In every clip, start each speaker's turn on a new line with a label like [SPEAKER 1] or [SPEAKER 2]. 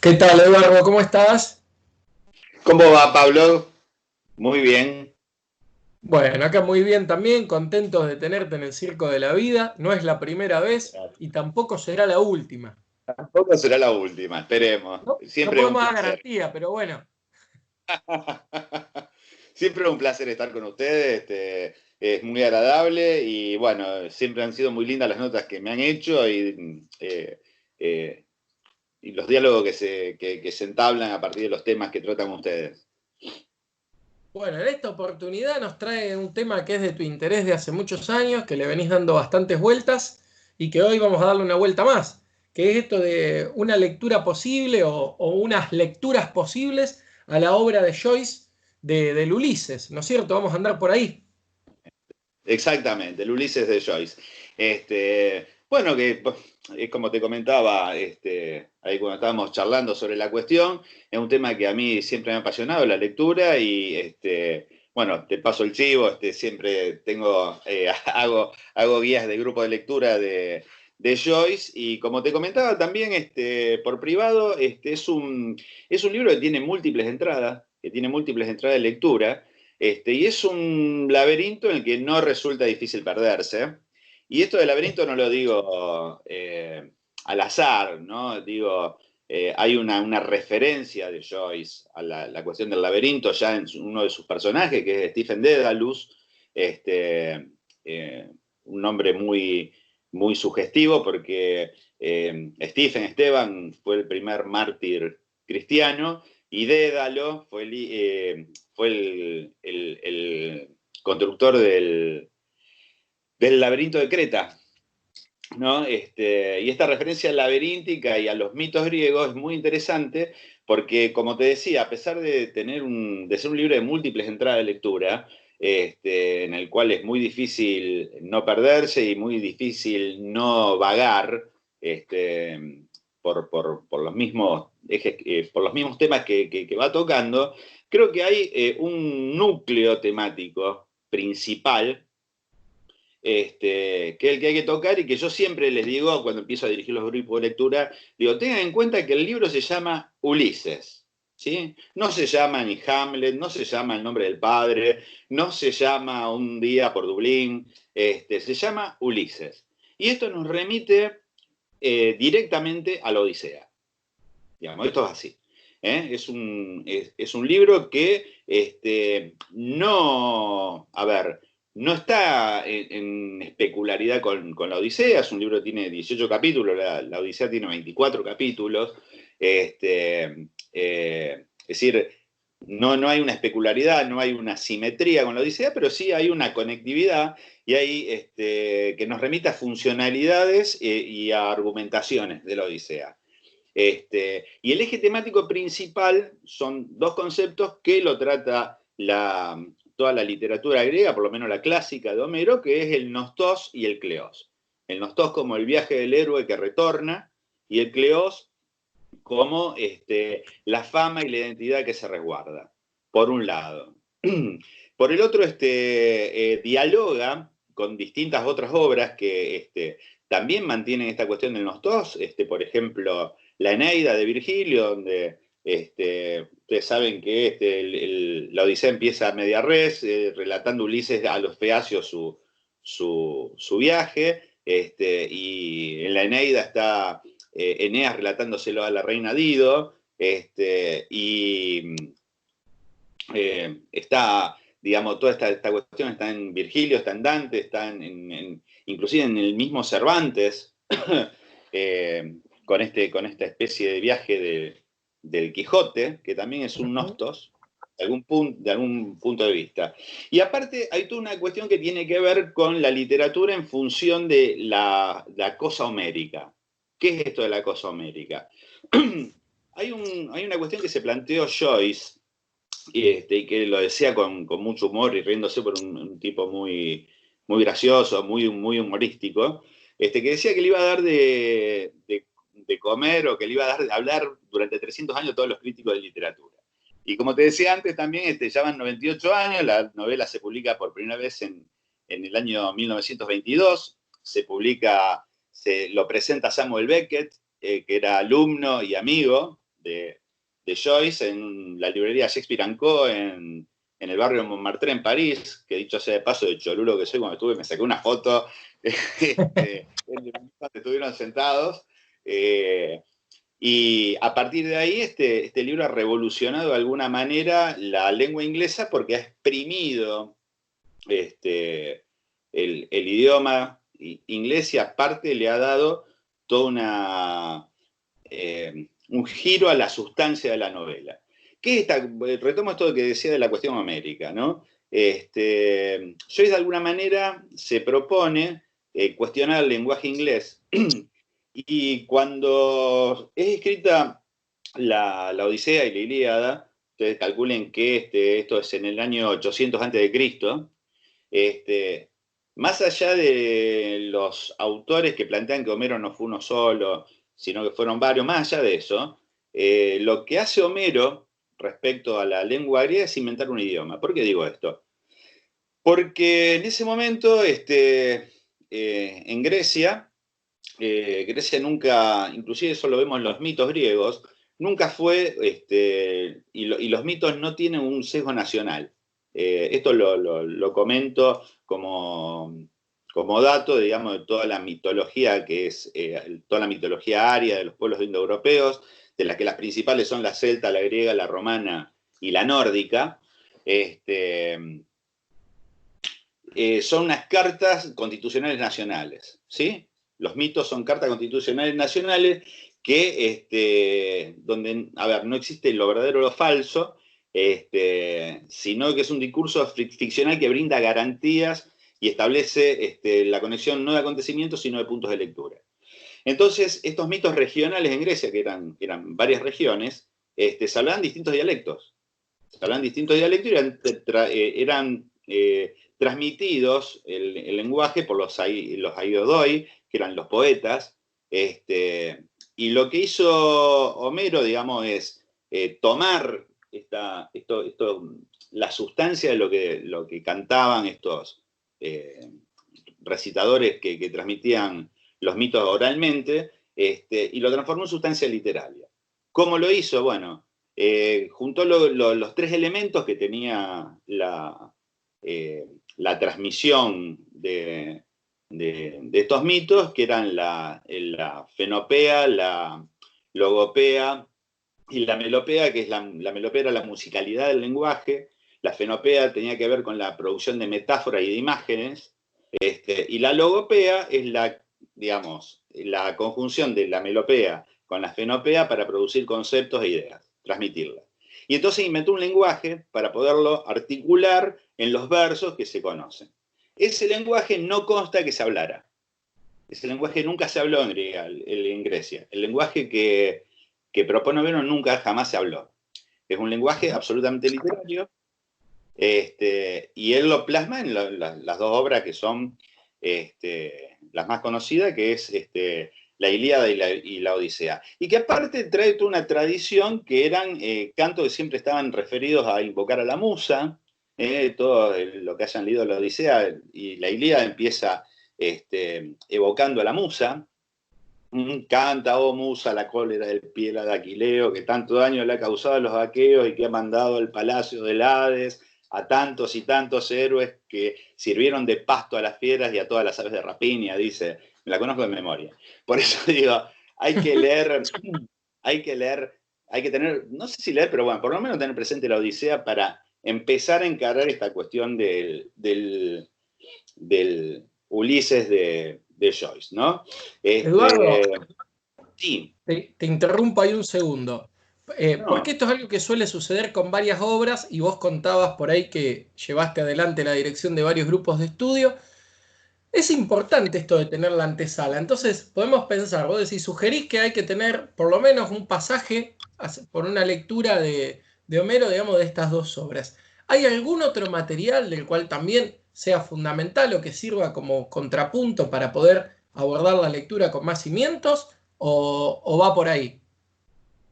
[SPEAKER 1] ¿Qué tal, Eduardo? ¿Cómo estás?
[SPEAKER 2] ¿Cómo va, Pablo? Muy bien.
[SPEAKER 1] Bueno, acá muy bien también, contentos de tenerte en el circo de la vida. No es la primera vez y tampoco será la última.
[SPEAKER 2] Tampoco será la última, esperemos.
[SPEAKER 1] No, no
[SPEAKER 2] Siempre un
[SPEAKER 1] podemos dar
[SPEAKER 2] placer.
[SPEAKER 1] garantía, pero bueno.
[SPEAKER 2] Siempre un placer estar con ustedes. Es muy agradable y bueno, siempre han sido muy lindas las notas que me han hecho y los diálogos que se entablan a partir de los temas que tratan ustedes.
[SPEAKER 1] Bueno, en esta oportunidad nos trae un tema que es de tu interés de hace muchos años, que le venís dando bastantes vueltas y que hoy vamos a darle una vuelta más, que es esto de una lectura posible o unas lecturas posibles a la obra de Joyce del Ulises, ¿no es cierto? Vamos a andar por ahí.
[SPEAKER 2] Exactamente, el Ulises de Joyce. Bueno, que pues, es como te comentaba, ahí cuando estábamos charlando sobre la cuestión, es un tema que a mí siempre me ha apasionado, la lectura, y bueno, te paso el chivo, siempre tengo, hago guías de grupo de lectura de Joyce, y como te comentaba también por privado, es un libro que tiene múltiples entradas de lectura. Y es un laberinto en el que no resulta difícil perderse. Y esto del laberinto no lo digo al azar, ¿no? Digo, hay una referencia de Joyce a la cuestión del laberinto ya en uno de sus personajes, que es Stephen Dedalus, este, un nombre muy sugestivo porque Esteban fue el primer mártir cristiano y Dédalo fue el constructor del laberinto de Creta, ¿no? Y esta referencia laberíntica y a los mitos griegos es muy interesante porque, como te decía, a pesar de de ser un libro de múltiples entradas de lectura, en el cual es muy difícil no perderse y muy difícil no vagar por los mismos ejes, por los mismos temas que va tocando, creo que hay un núcleo temático principal que es el que hay que tocar y que yo siempre les digo cuando empiezo a dirigir los grupos de lectura, digo, tengan en cuenta que el libro se llama Ulises, ¿sí? No se llama ni Hamlet, no se llama El nombre del padre, no se llama Un día por Dublín, se llama Ulises. Y esto nos remite directamente a la Odisea. Digamos, esto es así. Es un libro que no, a ver, no está en especularidad con la Odisea, es un libro que tiene 18 capítulos, la Odisea tiene 24 capítulos, es decir, no hay una especularidad, no hay una simetría con la Odisea, pero sí hay una conectividad y hay que nos remite a funcionalidades y a argumentaciones de la Odisea. Y el eje temático principal son dos conceptos que lo trata toda la literatura griega, por lo menos la clásica de Homero, que es el nostos y el cleos. El nostos como el viaje del héroe que retorna y el cleos como la fama y la identidad que se resguarda, por un lado. Por el otro, dialoga con distintas otras obras que también mantienen esta cuestión de los dos, por ejemplo, la Eneida de Virgilio, donde ustedes saben que la Odisea empieza a media res, relatando Ulises a los Feacios su viaje, y en la Eneida está Eneas relatándoselo a la reina Dido, y está, digamos, toda esta cuestión está en Virgilio, está en Dante, está inclusive en el mismo Cervantes, con esta especie de viaje del Quijote, que también es un
[SPEAKER 1] Ujú.
[SPEAKER 2] nostos, de algún punto de vista. Y aparte hay toda una cuestión que tiene que ver con la literatura en función de la cosa homérica. ¿Qué es esto de la cosa homérica? Hay una cuestión que se planteó Joyce, y que lo decía con mucho humor y riéndose por un tipo muy gracioso, muy humorístico, que decía que le iba a dar de comer o que le iba a dar de hablar durante 300 años a todos los críticos de literatura. Y como te decía antes, también ya van 98 años, la novela se publica por primera vez en el año 1922, lo presenta Samuel Beckett, que era alumno y amigo de Joyce en la librería Shakespeare & Co. en el barrio Montmartre en París, que dicho sea de paso, de cholulo que soy, cuando estuve me saqué una foto estuvieron sentados. Y a partir de ahí este libro ha revolucionado de alguna manera la lengua inglesa porque ha exprimido el idioma inglés y aparte le ha dado toda un giro a la sustancia de la novela. Retomo esto que decía de la cuestión homérica, ¿no? Joyce de alguna manera se propone cuestionar el lenguaje inglés y cuando es escrita la Odisea y la Ilíada, ustedes calculen que esto es en el año 800 a.C., más allá de los autores que plantean que Homero no fue uno solo, sino que fueron varios, más allá de eso, lo que hace Homero respecto a la lengua griega es inventar un idioma. ¿Por qué digo esto? Porque en ese momento, en Grecia, Grecia nunca, inclusive eso lo vemos en los mitos griegos, nunca fue, y los mitos no tienen un sesgo nacional. Esto lo comento como dato, digamos, de toda la mitología que es toda la mitología aria de los pueblos indoeuropeos, de las que las principales son la celta, la griega, la romana y la nórdica. Son unas cartas constitucionales nacionales, ¿sí? Los mitos son cartas constitucionales nacionales que, donde, a ver, no existe lo verdadero o lo falso, sino que es un discurso ficcional que brinda garantías y establece la conexión no de acontecimientos, sino de puntos de lectura. Entonces, estos mitos regionales en Grecia, que eran varias regiones, se hablaban distintos dialectos. Se hablaban distintos dialectos y eran transmitidos el lenguaje por los aiodoi, que eran los poetas, y lo que hizo Homero, digamos, es tomar la sustancia de lo que cantaban estos recitadores que transmitían los mitos oralmente, y lo transformó en sustancia literaria. ¿Cómo lo hizo? Bueno, juntó los tres elementos que tenía la transmisión de estos mitos, que eran la fenopea, la logopea y la melopea, que es la melopea era la musicalidad del lenguaje, la fenopea tenía que ver con la producción de metáforas y de imágenes, y la logopea es digamos, la conjunción de la melopea con la fenopea para producir conceptos e ideas, transmitirlas. Y entonces inventó un lenguaje para poderlo articular en los versos que se conocen. Ese lenguaje no consta que se hablara. Ese lenguaje nunca se habló en Grecia. El lenguaje que propone Homero nunca jamás se habló. Es un lenguaje absolutamente literario, y él lo plasma en las dos obras que son las más conocidas, que es la Ilíada y la Odisea. Y que aparte trae toda una tradición que eran cantos que siempre estaban referidos a invocar a la musa. Todo lo que hayan leído la Odisea y la Ilíada empieza evocando a la musa. Canta, oh musa, la cólera del Piela de Aquileo, que tanto daño le ha causado a los aqueos y que ha mandado al palacio del Hades a tantos y tantos héroes que sirvieron de pasto a las fieras y a todas las aves de rapiña, dice. Me la conozco de memoria. Por eso digo, hay que leer, hay que tener, no sé si leer, pero bueno, por lo menos tener presente la Odisea para empezar a encarar esta cuestión del Ulises de Joyce, ¿no?
[SPEAKER 1] Eduardo,
[SPEAKER 2] Sí.
[SPEAKER 1] te interrumpo ahí un segundo.
[SPEAKER 2] No.
[SPEAKER 1] Porque esto es algo que suele suceder con varias obras y vos contabas por ahí que llevaste adelante la dirección de varios grupos de estudio. Es importante esto de tener la antesala. Entonces, podemos pensar, vos decís, sugerís que hay que tener por lo menos un pasaje por una lectura de Homero, digamos, de estas dos obras. ¿Hay algún otro material del cual también sea fundamental o que sirva como contrapunto para poder abordar la lectura con más cimientos? ¿O va por ahí?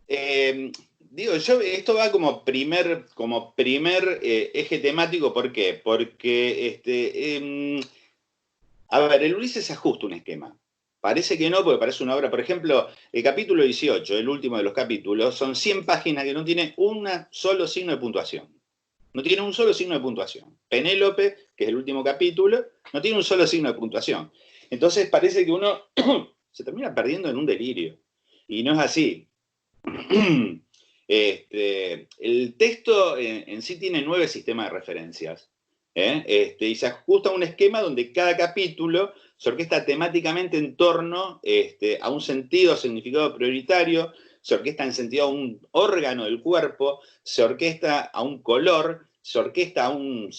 [SPEAKER 2] Esto va como primer eje temático, ¿por qué? Porque, a ver, el Ulises ajusta un esquema. parece que no, porque parece una obra, por ejemplo, el capítulo 18, el último de los capítulos, son 100 páginas que no tiene un solo signo de puntuación. No tiene un solo signo de puntuación. Penélope, que es el último capítulo, no tiene un solo signo de puntuación. Entonces parece que uno se termina perdiendo en un delirio. Y no es así. El texto en sí tiene 9 sistemas de referencias. Y se ajusta a un esquema donde cada capítulo se orquesta temáticamente en torno a un sentido, significado prioritario, se orquesta en sentido a un órgano del cuerpo, se orquesta a un color, se orquesta a un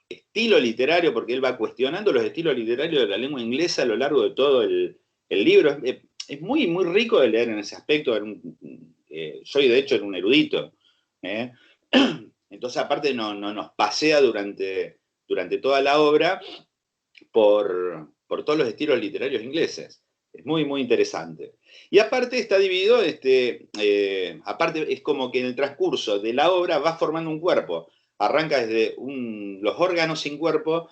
[SPEAKER 2] estilo literario, porque él va cuestionando los estilos literarios de la lengua inglesa a lo largo de todo el libro. Es muy, muy rico de leer en ese aspecto. Soy, de hecho, un erudito. Entonces, aparte, nos pasea durante toda la obra por todos los estilos literarios ingleses. Es muy, muy interesante. Y aparte está dividido, aparte es como que en el transcurso de la obra va formando un cuerpo. Arranca desde los órganos sin cuerpo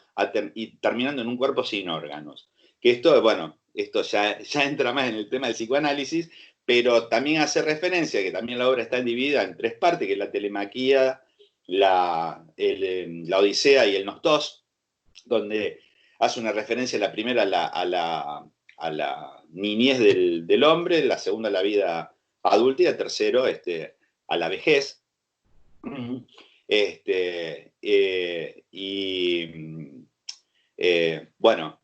[SPEAKER 2] y terminando en un cuerpo sin órganos. Que esto, bueno, esto ya entra más en el tema del psicoanálisis, pero también hace referencia que también la obra está dividida en 3 partes, que es la telemaquía, la Odisea y el Nostos, donde hace una referencia la primera a la niñez del hombre, la segunda a la vida adulta y la tercero a la vejez. Bueno,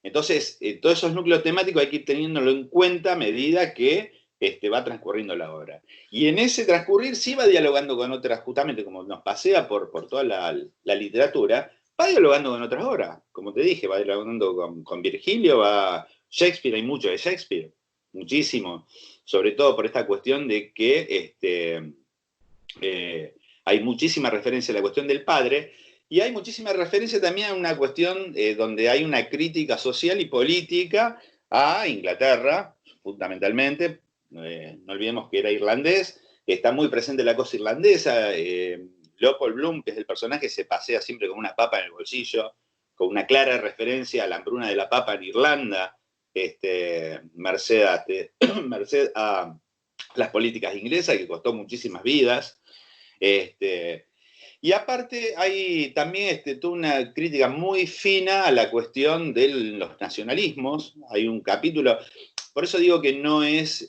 [SPEAKER 2] entonces todos esos núcleos temáticos hay que ir teniéndolo en cuenta a medida que va transcurriendo la obra. Y en ese transcurrir sí va dialogando con otras, justamente como nos pasea por toda la literatura, va dialogando con otras obras. Como te dije, va dialogando con Virgilio, va Shakespeare, hay mucho de Shakespeare, muchísimo, sobre todo por esta cuestión de que hay muchísima referencia a la cuestión del padre, y hay muchísima referencia también a una cuestión donde hay una crítica social y política a Inglaterra, fundamentalmente. No olvidemos que era irlandés, está muy presente la cosa irlandesa. Leopold Bloom, que es el personaje, se pasea siempre con una papa en el bolsillo, con una clara referencia a la hambruna de la papa en Irlanda, merced a las políticas inglesas, que costó muchísimas vidas. Y aparte hay también toda una crítica muy fina a la cuestión de los nacionalismos. Hay un capítulo, por eso digo que no es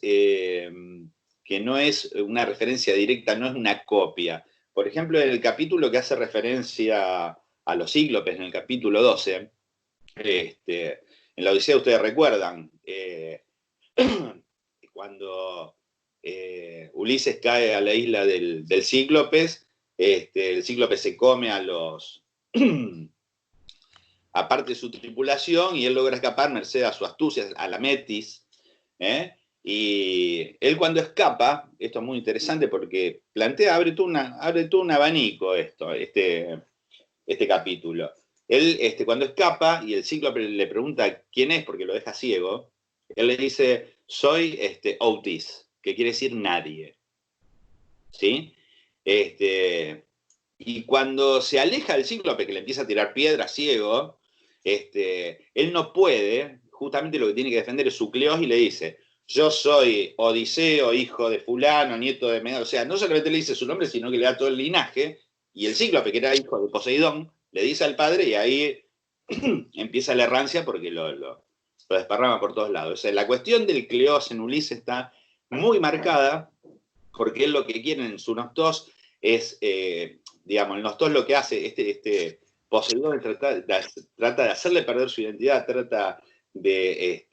[SPEAKER 2] una referencia directa, no es una copia. Por ejemplo, en el capítulo que hace referencia a los cíclopes, en el capítulo 12, en la Odisea ustedes recuerdan, cuando Ulises cae a la isla del Cíclopes, el Cíclope se come a parte de su tripulación y él logra escapar merced a su astucia, a la Metis. Y él cuando escapa, esto es muy interesante porque abre todo un abanico este capítulo. Él cuando escapa y el Cíclope le pregunta quién es porque lo deja ciego, él le dice, soy Otis, que quiere decir nadie. ¿Sí? Y cuando se aleja del Cíclope, que le empieza a tirar piedras ciego, él no puede, justamente lo que tiene que defender es su Cleos, y le dice, yo soy Odiseo, hijo de fulano, nieto de Medea. O sea, no solamente le dice su nombre, sino que le da todo el linaje, y el Cíclope, que era hijo de Poseidón, le dice al padre, y ahí empieza la errancia porque lo desparrama por todos lados. O sea, la cuestión del Cleos en Ulises está muy marcada, porque él lo que quiere en su Nostos es, digamos, el Nostos lo que hace, Poseidón trata de hacerle perder su identidad, trata de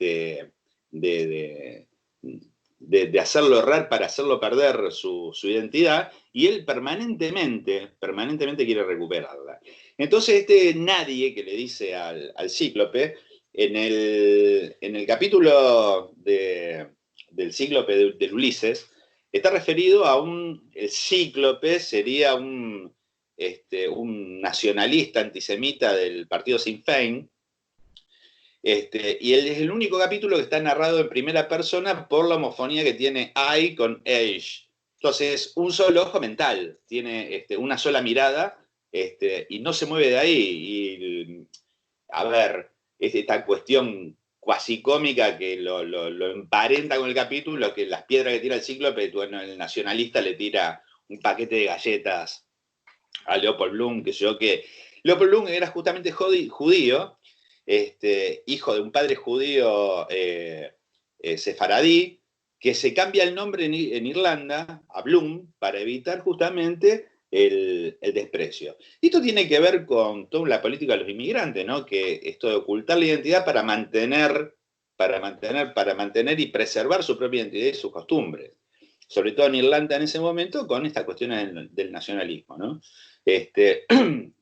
[SPEAKER 2] hacerlo errar para hacerlo perder su identidad, y él permanentemente quiere recuperarla. Entonces nadie que le dice al Cíclope, en el capítulo del Cíclope del Ulises, está referido a el Cíclope sería un nacionalista antisemita del partido Sinn Féin, y él es el único capítulo que está narrado en primera persona por la homofonía que tiene I con age. Entonces, un solo ojo mental, tiene una sola mirada, y no se mueve de ahí. Y, a ver, esta cuestión cuasi cómica que lo emparenta con el capítulo, que las piedras que tira el Cíclope, bueno, el nacionalista le tira un paquete de galletas a Leopold Bloom, que yo que... Leopold Bloom era justamente judío, hijo de un padre judío sefaradí, que se cambia el nombre en Irlanda a Bloom para evitar justamente el desprecio. Y esto tiene que ver con toda la política de los inmigrantes, ¿no? Que esto de ocultar la identidad para mantener y preservar su propia identidad y sus costumbres. Sobre todo en Irlanda en ese momento, con estas cuestiones del nacionalismo, ¿no?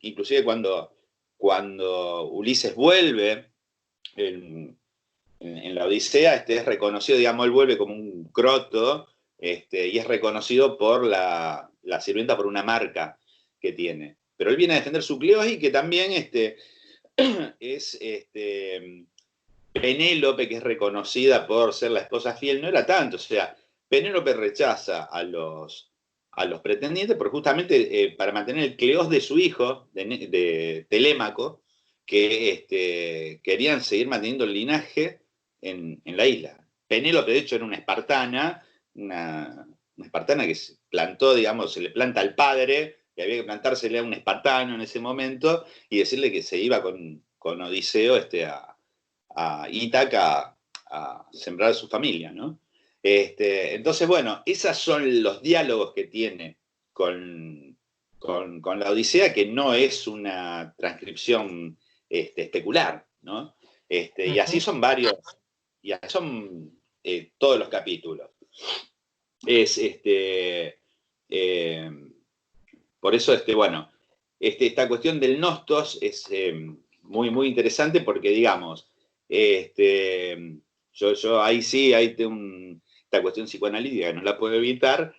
[SPEAKER 2] Inclusive cuando Ulises vuelve en la Odisea, es reconocido, digamos, él vuelve como un croto, y es reconocido por la sirvienta por una marca que tiene. Pero él viene a defender su Cleosi, que también es Penélope, que es reconocida por ser la esposa fiel, no era tanto, o sea, Penélope rechaza a los pretendientes, porque justamente para mantener el Cleos de su hijo, de Telémaco, que querían seguir manteniendo el linaje en la isla. Penélope, de hecho, era una espartana que se plantó, digamos, se le planta al padre, y había que plantársele a un espartano en ese momento, y decirle que se iba con Odiseo a Ítaca a sembrar a su familia, ¿no? Entonces, bueno, esos son los diálogos que tiene con la Odisea, que no es una transcripción especular, ¿no? Y así son varios, y así son todos los capítulos. Por eso, bueno, esta cuestión del nostos es muy, muy interesante porque, digamos, yo ahí sí, esta cuestión psicoanalítica que no la puedo evitar,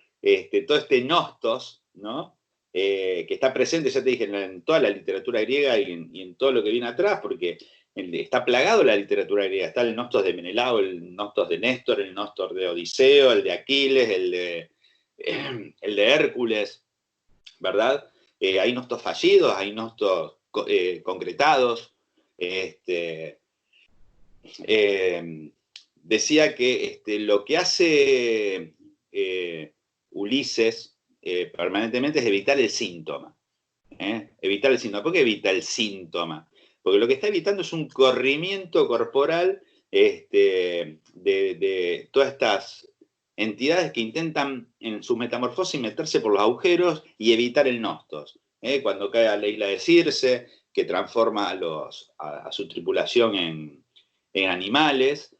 [SPEAKER 2] todo este nostos, ¿no? Que está presente, ya te dije, en toda la literatura griega y en todo lo que viene atrás, porque está plagado la literatura griega. Está el nostos de Menelao, el nostos de Néstor, el nostos de Odiseo, el de Aquiles, el de Hércules, ¿verdad? Hay nostos fallidos, hay nostos concretados. Decía que lo que hace Ulises permanentemente es evitar el síntoma. Evitar el síntoma. ¿Por qué evita el síntoma? Porque lo que está evitando es un corrimiento corporal de todas estas entidades que intentan en su metamorfosis meterse por los agujeros y evitar el nostos. Cuando cae a la isla de Circe, que transforma a su tripulación en animales,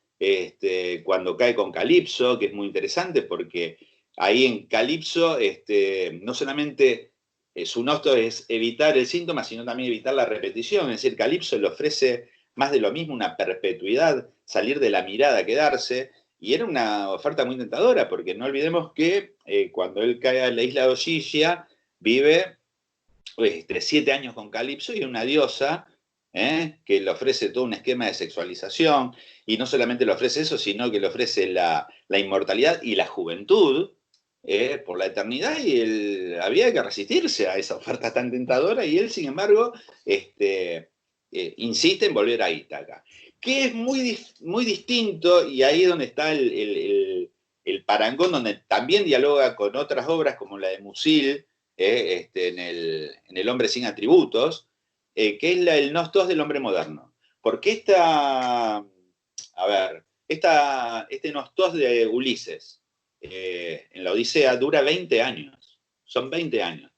[SPEAKER 2] cuando cae con Calipso, que es muy interesante porque ahí en Calipso no solamente su nostos es evitar el síntoma, sino también evitar la repetición. Es decir, Calipso le ofrece más de lo mismo, una perpetuidad, salir de la mirada, quedarse, y era una oferta muy tentadora, porque no olvidemos que cuando él cae a la isla de Ogygia, vive 7 años con Calipso y una diosa que le ofrece todo un esquema de sexualización, y no solamente le ofrece eso, sino que le ofrece la inmortalidad y la juventud por la eternidad, y él había que resistirse a esa oferta tan tentadora, y él, sin embargo, insiste en volver a Ítaca, que es muy, muy distinto, y ahí es donde está el parangón, donde también dialoga con otras obras como la de Musil, en el hombre sin atributos, que es el nostos del hombre moderno. Porque este nostos de Ulises en la Odisea dura 20 años, son 20 años.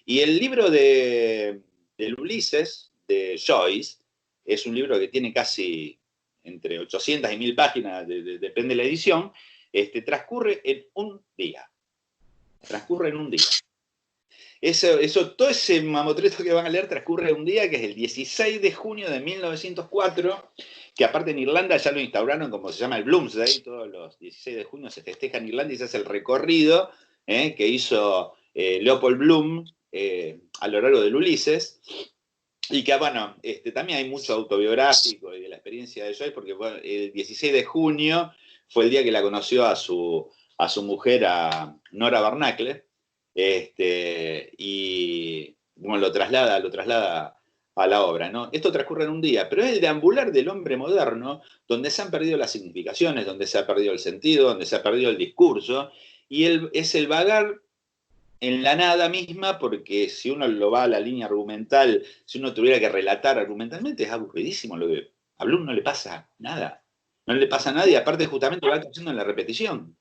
[SPEAKER 2] Y el libro del Ulises, de Joyce, es un libro que tiene casi entre 800 y 1000 páginas, depende de la edición, transcurre en un día. Transcurre en un día. Todo ese mamotreto que van a leer transcurre un día, que es el 16 de junio de 1904, que aparte en Irlanda ya lo instauraron como se llama el Bloomsday, todos los 16 de junio se festeja en Irlanda y se hace el recorrido que hizo Leopold Bloom a lo largo del Ulises, y que, bueno, también hay mucho autobiográfico y de la experiencia de Joyce, porque bueno, el 16 de junio fue el día que la conoció a su mujer, a Nora Barnacle, y bueno, lo traslada a la obra, ¿no? Esto transcurre en un día, pero es el deambular del hombre moderno, donde se han perdido las significaciones, donde se ha perdido el sentido, donde se ha perdido el discurso, y es el vagar en la nada misma, porque si uno lo va a la línea argumental, si uno tuviera que relatar argumentalmente, es aburridísimo lo que a Bloom no le pasa nada. No le pasa nada y aparte justamente va cayendo en la repetición,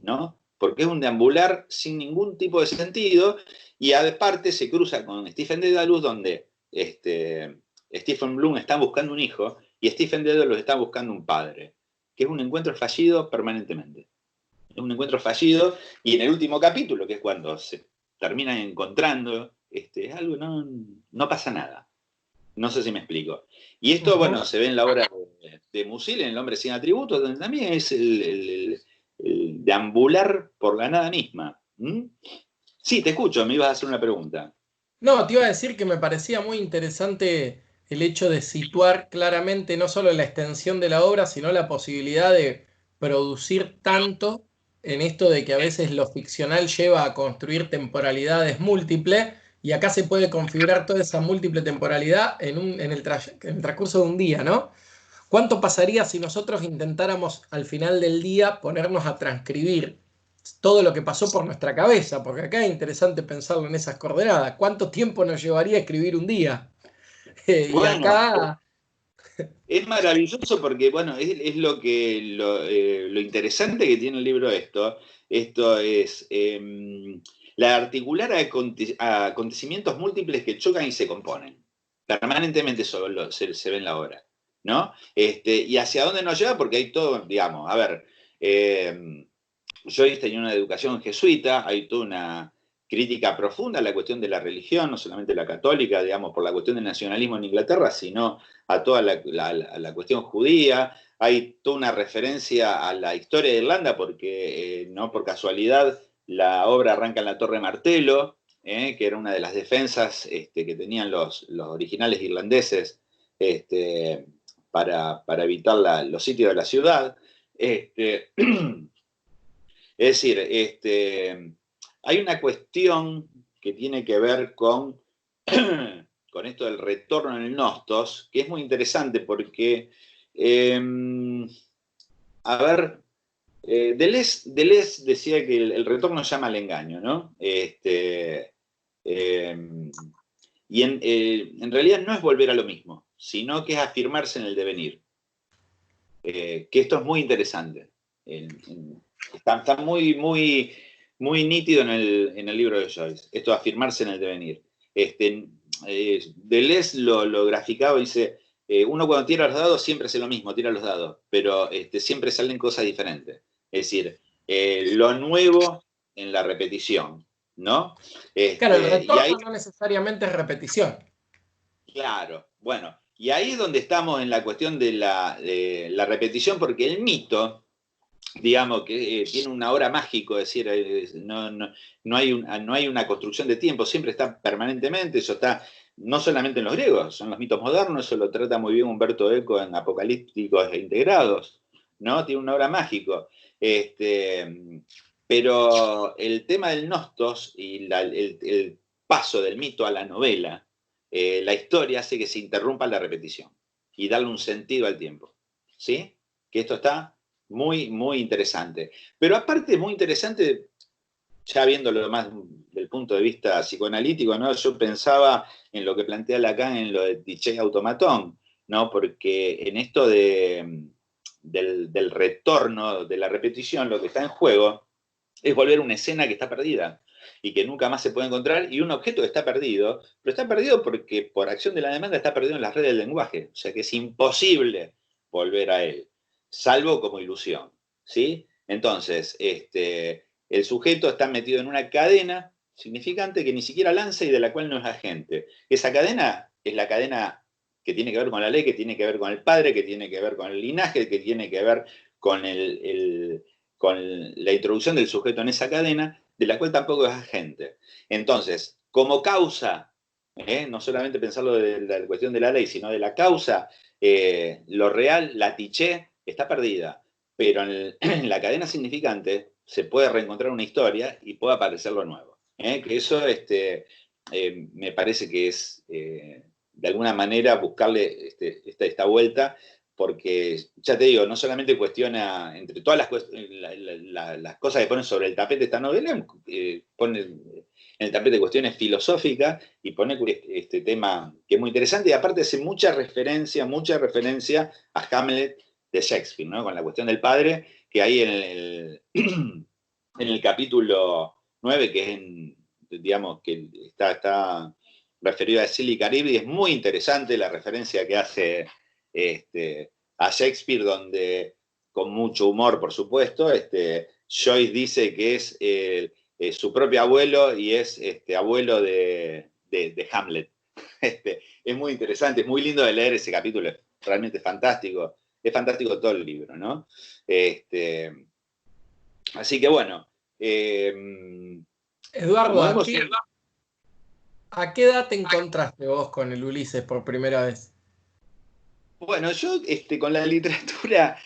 [SPEAKER 2] ¿no? Porque es un deambular sin ningún tipo de sentido y aparte se cruza con Stephen Dedalus donde Stephen Bloom está buscando un hijo y Stephen Dedalus está buscando un padre, que es un encuentro fallido permanentemente. Es un encuentro fallido y en el último capítulo, que es cuando se terminan encontrando, es algo, no pasa nada. No sé si me explico. Y esto, bueno, se ve en la obra de Musil, en El hombre sin atributos, donde también es el deambular por la nada misma. ¿Mm? Sí, te escucho, me ibas a hacer una pregunta.
[SPEAKER 1] No, te iba a decir que me parecía muy interesante el hecho de situar claramente no solo la extensión de la obra, sino la posibilidad de producir tanto en esto de que a veces lo ficcional lleva a construir temporalidades múltiples y acá se puede configurar toda esa múltiple temporalidad en el transcurso de un día, ¿no? ¿Cuánto pasaría si nosotros intentáramos al final del día ponernos a transcribir todo lo que pasó por nuestra cabeza? Porque acá es interesante pensarlo en esas coordenadas. ¿Cuánto tiempo nos llevaría a escribir un día? Y
[SPEAKER 2] Bueno,
[SPEAKER 1] acá,
[SPEAKER 2] es maravilloso porque, bueno, es lo interesante que tiene el libro esto. Esto es la articular a acontecimientos múltiples que chocan y se componen. Permanentemente se ve en la obra, ¿no? Y hacia dónde nos lleva, porque hay todo, digamos, a ver, yo tenía una educación jesuita, hay toda una crítica profunda a la cuestión de la religión, no solamente la católica, digamos, por la cuestión del nacionalismo en Inglaterra, sino a toda la cuestión judía. Hay toda una referencia a la historia de Irlanda, porque no por casualidad la obra arranca en la Torre Martelo, que era una de las defensas que tenían los originales irlandeses para evitar los sitios de la ciudad. Es decir, hay una cuestión que tiene que ver con, con esto del retorno en el Nostos, que es muy interesante porque, a ver, Deleuze decía que el retorno llama al engaño, ¿no? Y en realidad no es volver a lo mismo, sino que es afirmarse en el devenir. Que esto es muy interesante. Está muy nítido en el libro de Joyce, esto de afirmarse en el devenir. Deleuze lo graficaba y dice, uno cuando tira los dados siempre hace lo mismo, tira los dados, pero siempre salen cosas diferentes. Es decir, lo nuevo en la repetición, ¿no?
[SPEAKER 1] claro, el
[SPEAKER 2] Y ahí,
[SPEAKER 1] retorno no necesariamente es repetición.
[SPEAKER 2] claro, bueno, y ahí es donde estamos en la cuestión de la repetición, porque el mito, digamos, que tiene una hora mágico, es decir, no hay una construcción de tiempo, siempre está permanentemente, eso está no solamente en los griegos, son los mitos modernos, eso lo trata muy bien Humberto Eco en Apocalípticos e Integrados, ¿no? Tiene una hora mágico. Pero el tema del Nostos y el paso del mito a la novela, la historia hace que se interrumpa la repetición y darle un sentido al tiempo, ¿sí? Que esto está muy interesante. Pero aparte es muy interesante, ya viéndolo más del punto de vista psicoanalítico, ¿no? Yo pensaba en lo que plantea Lacan en lo de DJ Automatón, ¿no? Porque en esto del retorno, de la repetición, lo que está en juego es volver una escena que está perdida y que nunca más se puede encontrar, y un objeto que está perdido, pero está perdido porque por acción de la demanda está perdido en las redes del lenguaje, o sea que es imposible volver a él, salvo como ilusión, ¿sí? Entonces, el sujeto está metido en una cadena significante que ni siquiera lanza y de la cual no es agente. Esa cadena es la cadena que tiene que ver con la ley, que tiene que ver con el padre, que tiene que ver con el linaje, que tiene que ver con con la introducción del sujeto en esa cadena, de la cual tampoco es agente. Entonces, como causa, no solamente pensarlo de la cuestión de la ley, sino de la causa, lo real, la tiché, está perdida, pero en la cadena significante se puede reencontrar una historia y puede aparecer lo nuevo. Que eso me parece que es de alguna manera buscarle esta vuelta, porque ya te digo, no solamente cuestiona, entre todas las cosas que ponen sobre el tapete esta novela, pone en el tapete cuestiones filosóficas y pone este tema que es muy interesante, y aparte hace mucha referencia a Hamlet de Shakespeare, ¿no? Con la cuestión del padre, que ahí en el capítulo 9, que es digamos, que está referido a Scylla y Caribe, y es muy interesante la referencia que hace a Shakespeare, donde, con mucho humor, por supuesto, Joyce dice que es su propio abuelo y es abuelo de Hamlet. Es muy interesante, es muy lindo de leer ese capítulo, es realmente fantástico. Es fantástico todo el libro, ¿no? Así que bueno.
[SPEAKER 1] Eduardo, ¿a qué edad te encontraste vos con el Ulises por primera vez?
[SPEAKER 2] Bueno, yo con la literatura,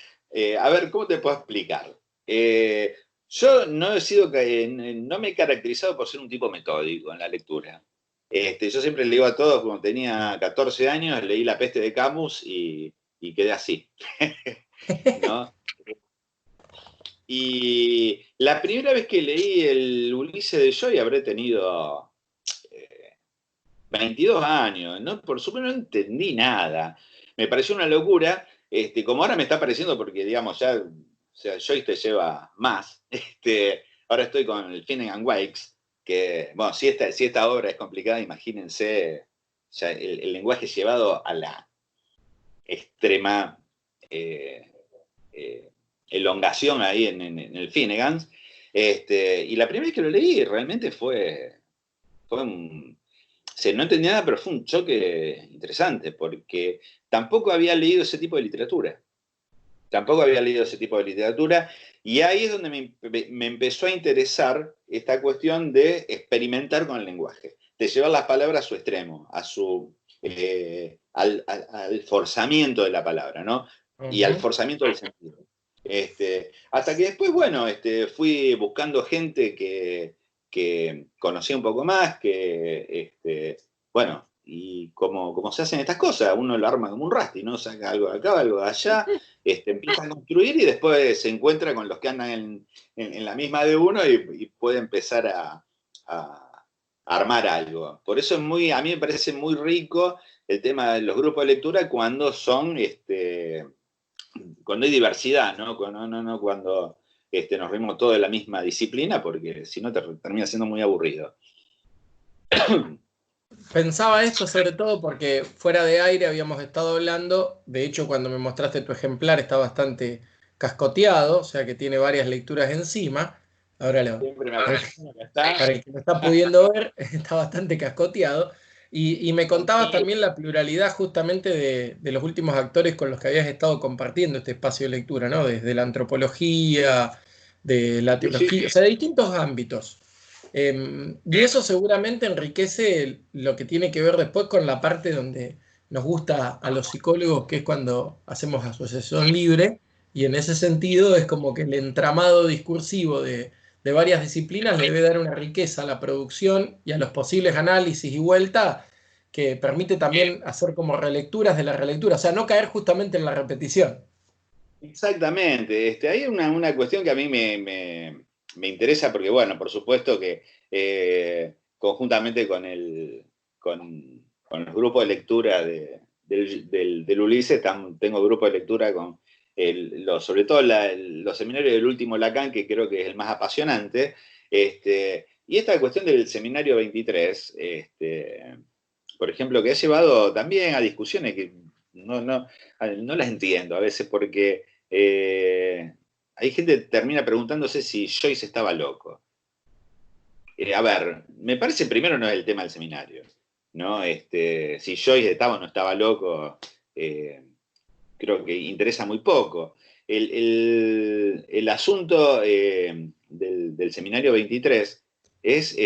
[SPEAKER 2] a ver, ¿cómo te puedo explicar? Yo no me he caracterizado por ser un tipo metódico en la lectura. Yo siempre le digo a todos, cuando tenía 14 años, leí La peste de Camus y quedé así, ¿no? Y la primera vez que leí el Ulises de Joy habré tenido 22 años, ¿no? Por supuesto no entendí nada. Me pareció una locura, como ahora me está pareciendo porque, digamos, ya, o sea, Joyce te lleva más. Ahora estoy con el Finnegan Wakes, que, bueno, si esta obra es complicada, imagínense ya el lenguaje llevado a la extrema eh, eh, elongación ahí en el Finnegan. Y la primera vez que lo leí realmente fue no entendía nada, pero fue un choque interesante, porque tampoco había leído ese tipo de literatura. Tampoco había leído ese tipo de literatura, y ahí es donde me empezó a interesar esta cuestión de experimentar con el lenguaje, de llevar las palabras a su extremo, al forzamiento de la palabra, ¿no? Y al forzamiento del sentido. Hasta que después, bueno, fui buscando gente que conocía un poco más, bueno, y como se hacen estas cosas, uno lo arma como un rasti, ¿no? Saca algo de acá, algo de allá, empieza a construir y después se encuentra con los que andan en la misma de uno y puede empezar a armar algo. Por eso a mí me parece muy rico el tema de los grupos de lectura cuando hay diversidad, ¿no? Cuando nos reímos todos de la misma disciplina, porque si no termina siendo muy aburrido.
[SPEAKER 1] Pensaba esto sobre todo porque fuera de aire habíamos estado hablando, de hecho cuando me mostraste tu ejemplar está bastante cascoteado, o sea que tiene varias lecturas encima. Ahora
[SPEAKER 2] Siempre me
[SPEAKER 1] para
[SPEAKER 2] acuerdo que está.
[SPEAKER 1] el que lo está pudiendo ver, está bastante cascoteado. Y me contabas
[SPEAKER 2] Sí.
[SPEAKER 1] también la pluralidad justamente de los últimos actores con los que habías estado compartiendo este espacio de lectura, ¿no? Desde la antropología, de la teología, o sea, de distintos ámbitos. Y eso seguramente enriquece lo que tiene que ver después con la parte donde nos gusta a los psicólogos, que es cuando hacemos asociación libre, y en ese sentido es como que el entramado discursivo de varias disciplinas le debe dar una riqueza a la producción y a los posibles análisis y vuelta que permite también hacer como relecturas de la relectura, o sea, no caer justamente en la repetición.
[SPEAKER 2] Exactamente. Hay una cuestión que a mí me interesa porque, bueno, por supuesto que conjuntamente con los grupos de lectura del Ulises, tengo grupos de lectura con sobre todo los seminarios del último Lacan, que creo que es el más apasionante. Y esta cuestión del seminario 23, por ejemplo, que ha llevado también a discusiones que no las entiendo a veces porque hay gente que termina preguntándose si Joyce estaba loco. A ver, me parece primero no es el tema del seminario, ¿no? Si Joyce estaba o no estaba loco, creo que interesa muy poco. El asunto del seminario 23 es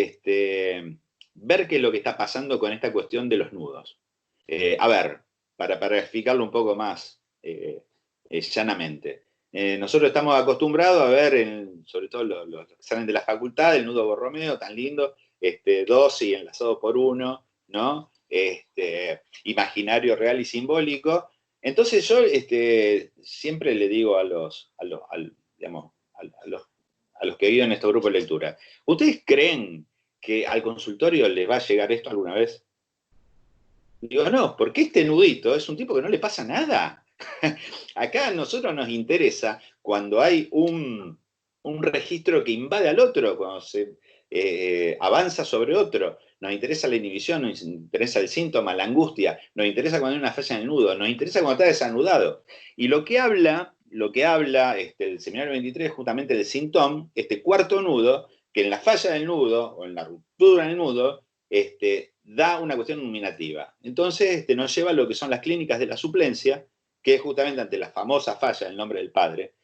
[SPEAKER 2] ver qué es lo que está pasando con esta cuestión de los nudos. A ver, para explicarlo un poco más llanamente. Nosotros estamos acostumbrados a ver, sobre todo los que salen de la facultad, el nudo Borromeo, tan lindo, 2 y enlazado por 1, ¿no? imaginario real y simbólico. Entonces yo siempre le digo digamos, a los que viven en este grupo de lectura, ¿ustedes creen que al consultorio les va a llegar esto alguna vez? Digo, no, porque este nudito es un tipo que no le pasa nada. Acá a nosotros nos interesa cuando hay un registro que invade al otro, cuando se avanza sobre otro. Nos interesa la inhibición, nos interesa el síntoma, la angustia, nos interesa cuando hay una falla en el nudo, nos interesa cuando está desanudado. Y lo que habla el seminario 23 justamente del síntoma, este cuarto nudo, que en la falla del nudo o en la ruptura del nudo, da una cuestión nominativa. Entonces nos lleva a lo que son las clínicas de la suplencia, que es justamente ante la famosa falla del nombre del padre,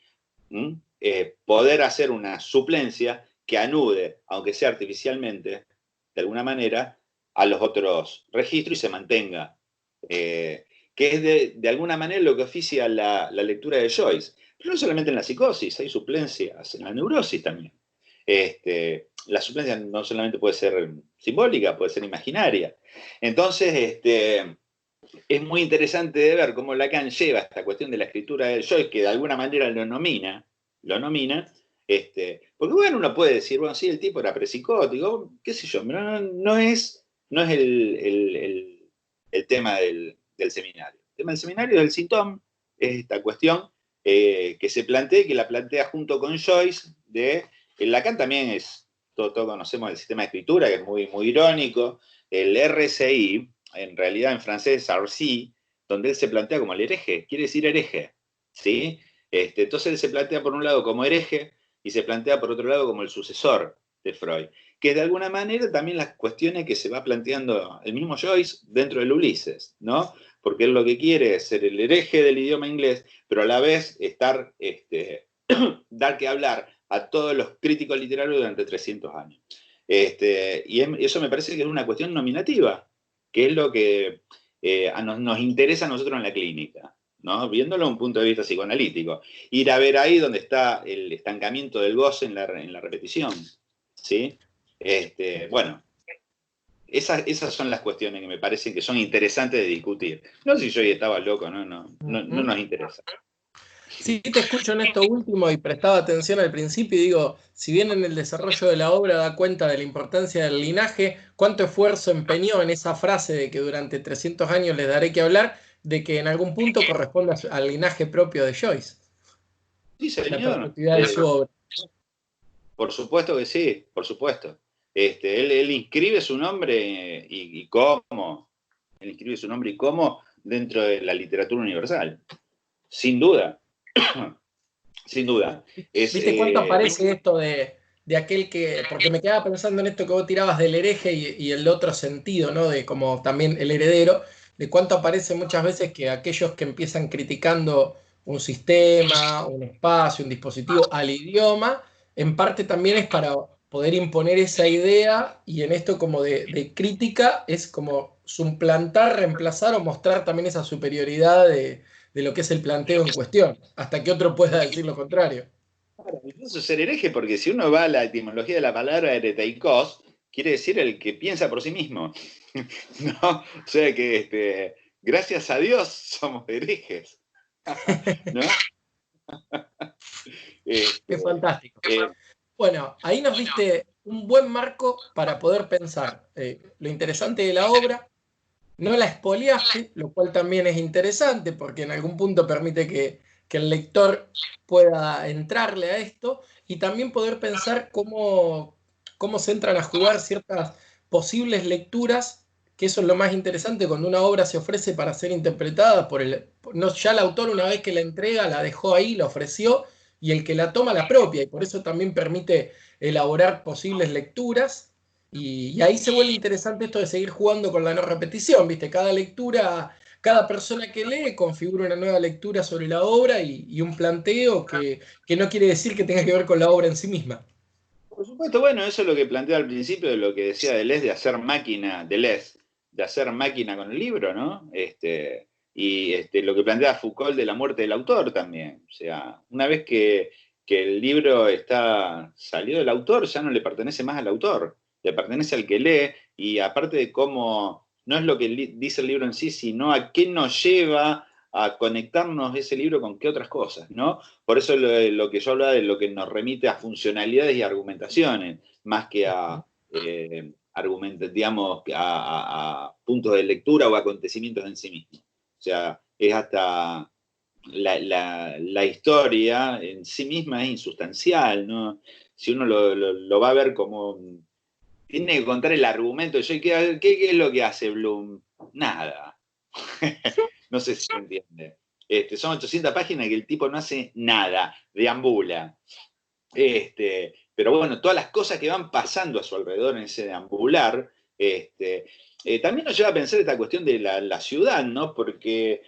[SPEAKER 2] poder hacer una suplencia que anude, aunque sea artificialmente, de alguna manera, a los otros registros y se mantenga. Que es de alguna manera lo que oficia la lectura de Joyce. Pero no solamente en la psicosis, hay suplencias en la neurosis también. La suplencia no solamente puede ser simbólica, puede ser imaginaria. Entonces, es muy interesante de ver cómo Lacan lleva esta cuestión de la escritura del Joyce, que de alguna manera lo nomina, porque bueno, uno puede decir, bueno, sí, el tipo era presicótico, qué sé yo, pero no es el tema del seminario. El tema del seminario del síntoma es esta cuestión que se plantea y que la plantea junto con Joyce, Lacan también es, todos conocemos el sistema de escritura, que es muy, muy irónico, el RCI, en realidad en francés Sarcy, donde él se plantea como el hereje, quiere decir hereje, ¿sí? Entonces él se plantea por un lado como hereje y se plantea por otro lado como el sucesor de Freud, que de alguna manera también las cuestiones que se va planteando el mismo Joyce dentro del Ulises, ¿no? Porque él lo que quiere es ser el hereje del idioma inglés, pero a la vez dar que hablar a todos los críticos literarios durante 300 años. Y eso me parece que es una cuestión nominativa, que es lo que nos interesa a nosotros en la clínica, ¿no? Viéndolo desde un punto de vista psicoanalítico. Ir a ver ahí donde está el estancamiento del goce en la repetición, ¿sí? Bueno, esas son las cuestiones que me parecen que son interesantes de discutir. No sé si yo estaba loco, no nos interesa.
[SPEAKER 1] Sí, te escucho en esto último y prestaba atención al principio y digo, si bien en el desarrollo de la obra da cuenta de la importancia del linaje, cuánto esfuerzo empeñó en esa frase de que durante 300 años les daré que hablar, de que en algún punto corresponde al linaje propio de Joyce,
[SPEAKER 2] Sí,
[SPEAKER 1] la
[SPEAKER 2] señor.
[SPEAKER 1] perpetuidad de su obra.
[SPEAKER 2] Por supuesto que sí, por supuesto. Él inscribe su nombre y cómo. Él inscribe su nombre y cómo dentro de la literatura universal. Sin duda. Sin duda.
[SPEAKER 1] ¿Viste cuánto aparece esto de aquel que, porque me quedaba pensando en esto que vos tirabas del hereje y el otro sentido, ¿no? De como también el heredero, de cuánto aparece muchas veces que aquellos que empiezan criticando un sistema, un espacio, un dispositivo al idioma, en parte también es para poder imponer esa idea y en esto como de crítica es como suplantar, reemplazar o mostrar también esa superioridad de lo que es el planteo en cuestión, hasta que otro pueda decir lo contrario.
[SPEAKER 2] Incluso ser hereje, porque si uno va a la etimología de la palabra ereteikos, quiere decir el que piensa por sí mismo. ¿No? O sea que gracias a Dios somos herejes. ¿No?
[SPEAKER 1] Qué fantástico. Bueno, ahí nos diste un buen marco para poder pensar lo interesante de la obra. No la expoliaste, lo cual también es interesante porque en algún punto permite que el lector pueda entrarle a esto y también poder pensar cómo se entran a jugar ciertas posibles lecturas, que eso es lo más interesante cuando una obra se ofrece para ser interpretada por no, ya el autor una vez que la entrega la dejó ahí, la ofreció y el que la toma la propia y por eso también permite elaborar posibles lecturas y ahí se vuelve interesante esto de seguir jugando con la no repetición, ¿viste? Cada lectura, cada persona que lee configura una nueva lectura sobre la obra y un planteo que no quiere decir que tenga que ver con la obra en sí misma.
[SPEAKER 2] Por supuesto, bueno, eso es lo que planteé al principio de lo que decía Deleuze de hacer máquina con el libro, ¿no? Lo que plantea Foucault de la muerte del autor también. O sea, una vez que el libro salió del autor, ya no le pertenece más al autor, le pertenece al que lee, y aparte de cómo no es lo que dice el libro en sí, sino a qué nos lleva a conectarnos ese libro con qué otras cosas, ¿no? Por eso lo que yo hablaba de lo que nos remite a funcionalidades y argumentaciones, más que a digamos, a puntos de lectura o acontecimientos en sí mismos. O sea, es hasta la historia en sí misma es insustancial, ¿no? Si uno lo va a ver como... Tiene que contar el argumento. ¿Qué es lo que hace Bloom? Nada. No sé si se entiende. Son 800 páginas que el tipo no hace nada, deambula. Pero bueno, todas las cosas que van pasando a su alrededor en ese deambular, también nos lleva a pensar esta cuestión de la ciudad, ¿no? Porque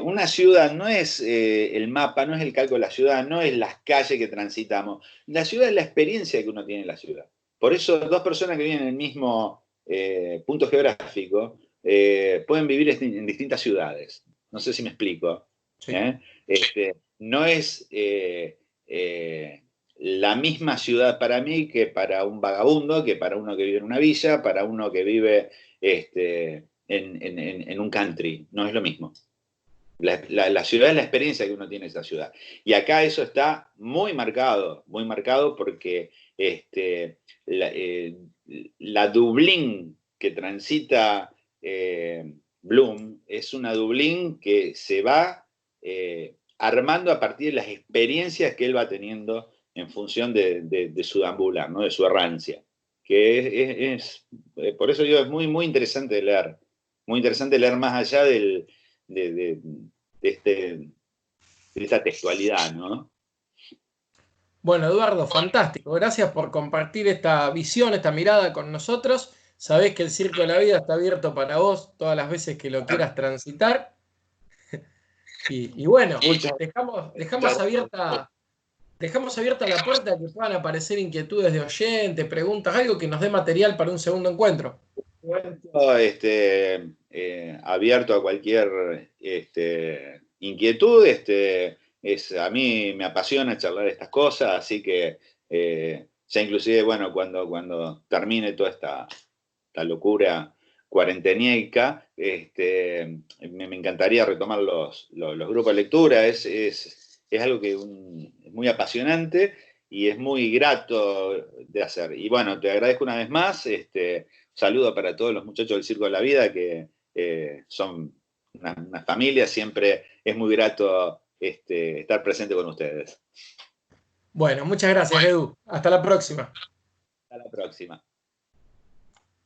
[SPEAKER 2] una ciudad no es el mapa, no es el calco de la ciudad, no es las calles que transitamos. La ciudad es la experiencia que uno tiene en la ciudad. Por eso dos personas que viven en el mismo punto geográfico pueden vivir en distintas ciudades. No sé si me explico.
[SPEAKER 1] Sí.
[SPEAKER 2] No es la misma ciudad para mí que para un vagabundo, que para uno que vive en una villa, para uno que vive en un country. No es lo mismo. La ciudad es la experiencia que uno tiene en esa ciudad. Y acá eso está muy marcado porque la Dublín que transita Bloom es una Dublín que se va armando a partir de las experiencias que él va teniendo en función de su deambular, ¿no? De su errancia. Que por eso es muy, muy interesante de leer. Muy interesante leer más allá de esta textualidad, ¿no?
[SPEAKER 1] Bueno, Eduardo, fantástico. Gracias por compartir esta visión, esta mirada con nosotros. Sabés que el Circo de la Vida está abierto para vos todas las veces que lo quieras transitar. Y bueno, dejamos abierta la puerta a que puedan aparecer inquietudes de oyentes, preguntas, algo que nos dé material para un segundo encuentro.
[SPEAKER 2] Abierto a cualquier inquietud. A mí me apasiona charlar estas cosas, así que ya inclusive, bueno, cuando termine toda esta locura cuarenteniaica, me encantaría retomar los grupos de lectura. Es algo que es muy apasionante y es muy grato de hacer. Y bueno, te agradezco una vez más. Saludo para todos los muchachos del Circo de la Vida, que son una familia. Siempre es muy grato estar presente con ustedes.
[SPEAKER 1] Bueno, muchas gracias, Edu. Hasta la próxima.
[SPEAKER 2] Hasta la próxima.